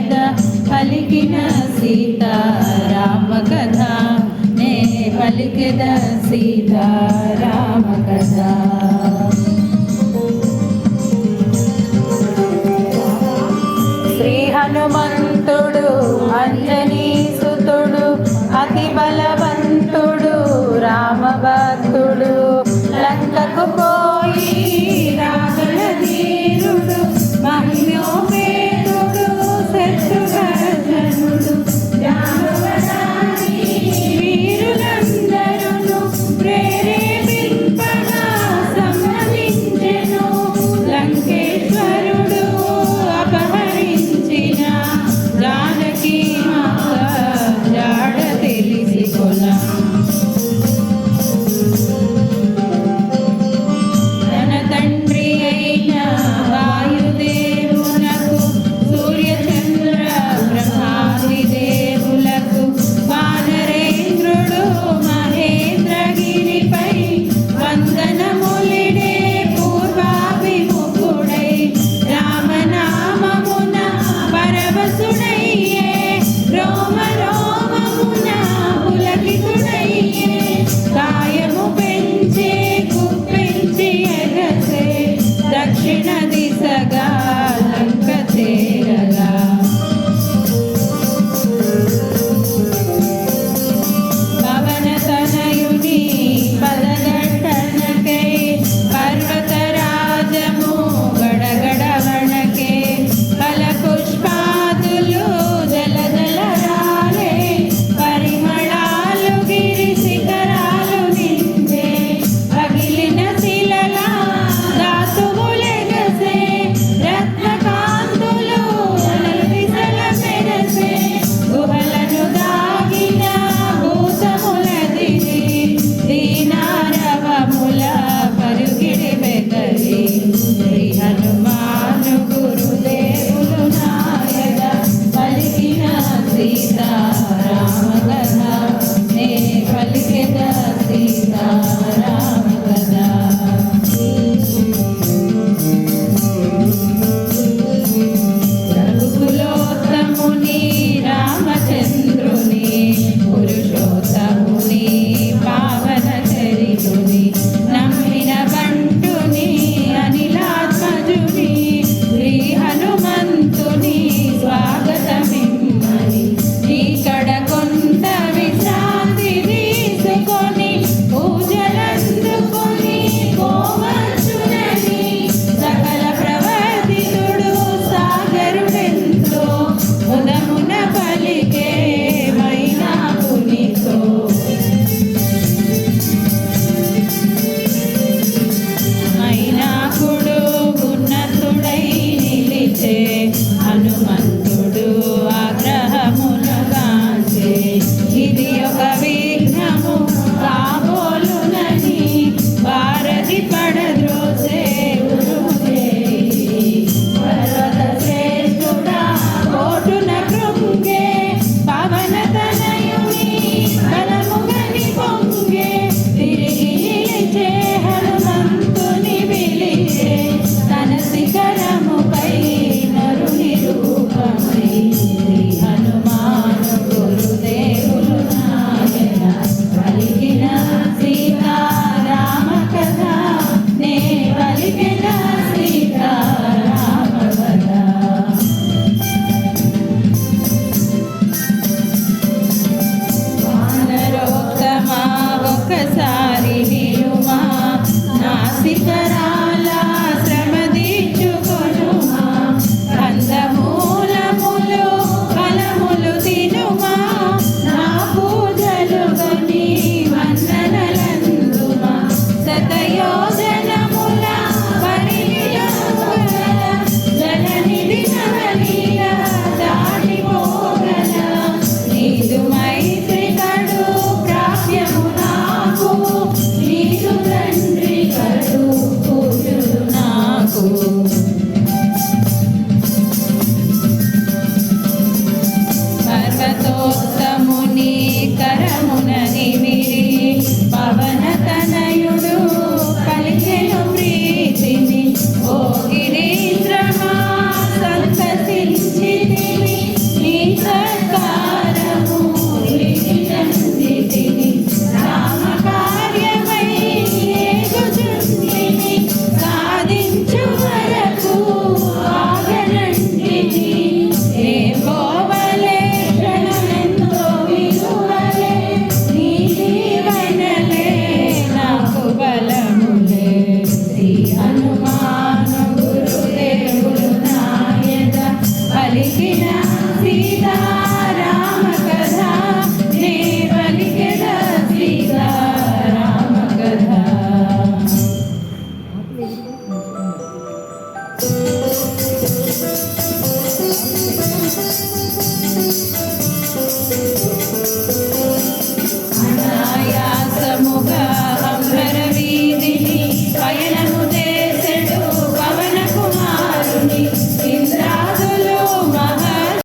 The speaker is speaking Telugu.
నాయద పలికిన సీతారామ కథ నే పలికిద సీతారామ కథ. శ్రీ హనుమంతుడు అంజనీ సుతుడు అతి బలవంతుడు రామభక్తుడు లంకకు పోయి రాగల ధీరుడు మహిమోపేతుడు శత్రుఘ్నుడు జాంబవతాని వీరులందరును ప్రేరేపింపగా సమ్మతించెను. లంకేశ్వరుడు అపహరించిన జానకి మాత జాడ తెలిసికొన. దక్షిణ దిశగా లంక చేరగా పవన తనయుని పదఘట్టనకై పర్వతరాజము గడగడ వణకే ఫల పుష్పాదులు జలజల రాలే పరిమళాలు గిరి శిఖరాలు నిండే పగిలిన శిలలా హనుమంతుడు ఆగ్రహమునగాంచే ఇది ఒక విఘ్నము కాబోలునని భారతి పడద్రోసే పర్వత శ్రేష్ఠుడా కోటున కృంగే పవన తనయుని బలముగని పొంగే తిరిగి నిలిచే హనుమంతుని పిలిచే తన శిఖరముపై నరుని రూపం పలికిన సీతారామ కథ నే పలికెద సీతారామ కథ.